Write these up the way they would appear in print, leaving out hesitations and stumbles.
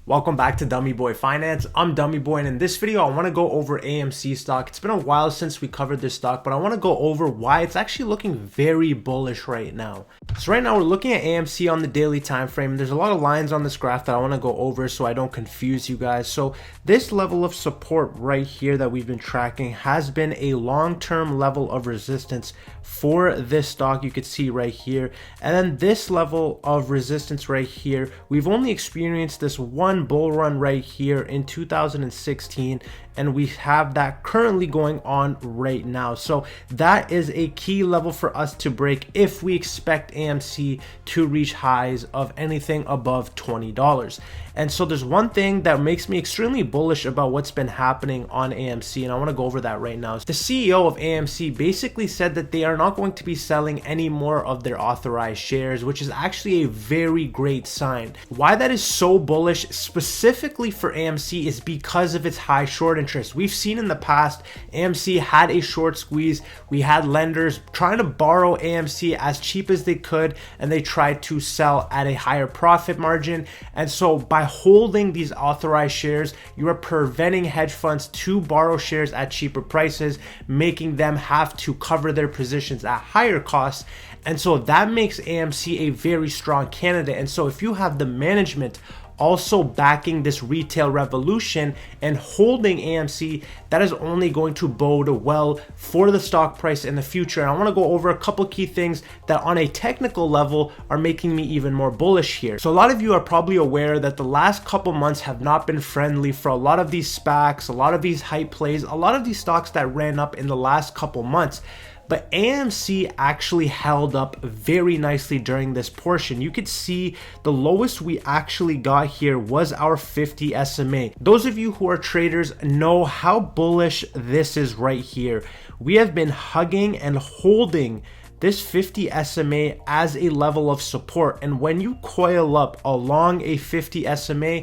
Welcome back to Dummy Boy Finance. I'm Dummy Boy, and in this video I want to go over AMC stock. It's been a while since we covered this stock, but I want to go over why it's actually looking very bullish right now. So right now we're looking at AMC on the daily time frame. There's a lot of lines on this graph that I want to go over so I don't confuse you guys. So this level of support right here that we've been tracking has been a long-term level of resistance for this stock. You could see right here, and then this level of resistance right here, we've only experienced this one bull run right here in 2016, and we have that currently going on right now. So that is a key level for us to break if we expect AMC to reach highs of anything above $20. And so there's one thing that makes me extremely bullish about what's been happening on AMC, and I want to go over that right now. The CEO of AMC basically said that they are not going to be selling any more of their authorized shares, which is actually a very great sign. Why that is so bullish specifically for AMC is because of its high short interest. We've seen in the past AMC had a short squeeze. We had lenders trying to borrow AMC as cheap as they could, and they tried to sell at a higher profit margin. And so by holding these authorized shares, you are preventing hedge funds to borrow shares at cheaper prices, making them have to cover their positions at higher costs. And so that makes AMC a very strong candidate. And so if you have the management also backing this retail revolution and holding AMC, that is only going to bode well for the stock price in the future. And I want to go over a couple key things that on a technical level are making me even more bullish here. So a lot of you are probably aware that the last couple months have not been friendly for a lot of these SPACs, a lot of these hype plays, a lot of these stocks that ran up in the last couple months. But AMC actually held up very nicely during this portion. You could see the lowest we actually got here was our 50 SMA. Those of you who are traders know how bullish this is right here. We have been hugging and holding this 50 SMA as a level of support. And when you coil up along a 50 SMA,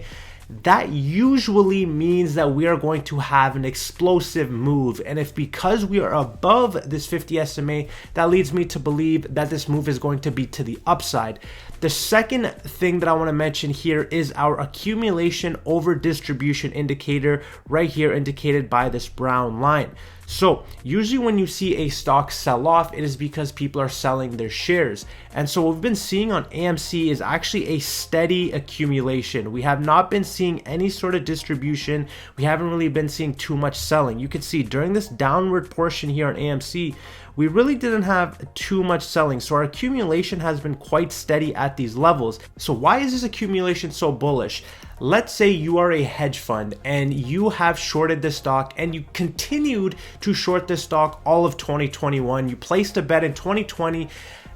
that usually means that we are going to have an explosive move. And if because we are above this 50 SMA, that leads me to believe that this move is going to be to the upside. The second thing that I want to mention here is our accumulation over distribution indicator right here, indicated by this brown line. So usually when you see a stock sell off, it is because people are selling their shares. And so what we've been seeing on AMC is actually a steady accumulation. We have not been seeing any sort of distribution. We haven't really been seeing too much selling. You can see during this downward portion here on AMC, we really didn't have too much selling. So our accumulation has been quite steady at these levels. So why is this accumulation so bullish? Let's say you are a hedge fund and you have shorted this stock and you continued to short this stock all of 2021. You placed a bet in 2020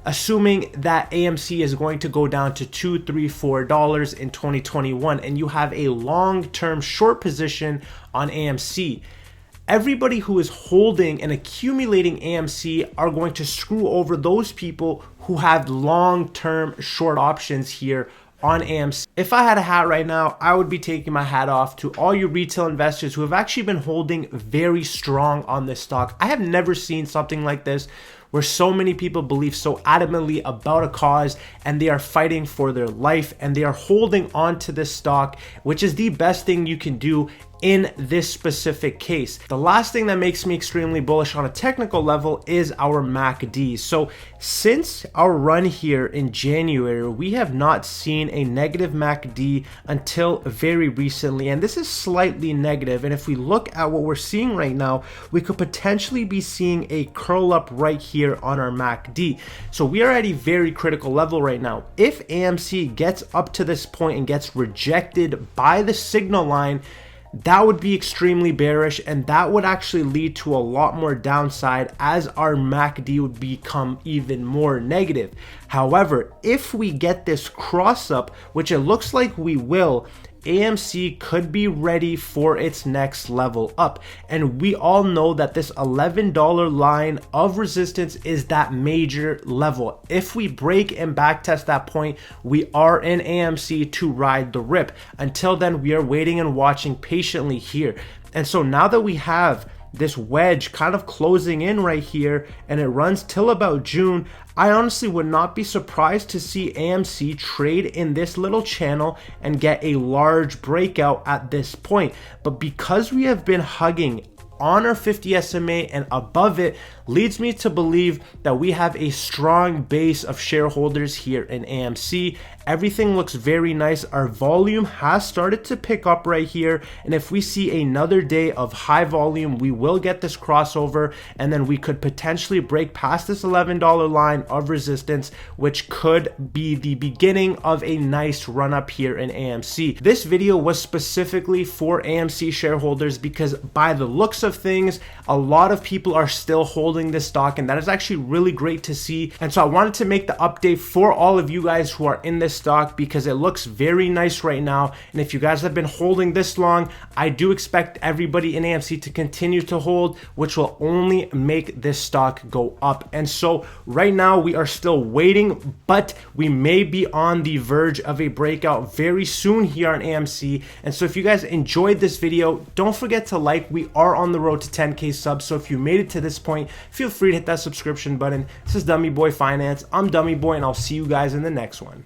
assuming that AMC is going to go down to $2, $3, $4 in 2021, and you have a long-term short position on AMC. Everybody who is holding and accumulating AMC are going to screw over those people who have long-term short options here on AMC. If I had a hat right now, I would be taking my hat off to all you retail investors who have actually been holding very strong on this stock. I have never seen something like this where so many people believe so adamantly about a cause and they are fighting for their life and they are holding on to this stock, which is the best thing you can do in this specific case. The last thing that makes me extremely bullish on a technical level is our MACD. So since our run here in January, we have not seen a negative MACD until very recently, and this is slightly negative. And if we look at what we're seeing right now, we could potentially be seeing a curl up right here on our MACD. So we are at a very critical level right now. If AMC gets up to this point and gets rejected by the signal line, that would be extremely bearish, and that would actually lead to a lot more downside as our MACD would become even more negative. However, if we get this cross up, which it looks like we will, AMC could be ready for its next level up. And we all know that this $11 line of resistance is that major level. If we break and backtest that point, we are in AMC to ride the rip. Until then, we are waiting and watching patiently here. And so now that we have this wedge kind of closing in right here, and it runs till about June. I honestly would not be surprised to see AMC trade in this little channel and get a large breakout at this point. But because we have been hugging on our 50 SMA and above it, leads me to believe that we have a strong base of shareholders here in AMC. Everything looks very nice. Our volume has started to pick up right here, and if we see another day of high volume, we will get this crossover, and then we could potentially break past this $11 line of resistance, which could be the beginning of a nice run up here in AMC. This video was specifically for AMC shareholders because by the looks of things, a lot of people are still holding this stock, and that is actually really great to see. And so I wanted to make the update for all of you guys who are in this stock because it looks very nice right now. And if you guys have been holding this long, I do expect everybody in AMC to continue to hold, which will only make this stock go up. And so right now we are still waiting, but we may be on the verge of a breakout very soon here on AMC. And so if you guys enjoyed this video, don't forget to like. We are on the road to 10K subs, so if you made it to this point, feel free to hit that subscription button. This is Dummy Boy Finance. I'm Dummy Boy, and I'll see you guys in the next one.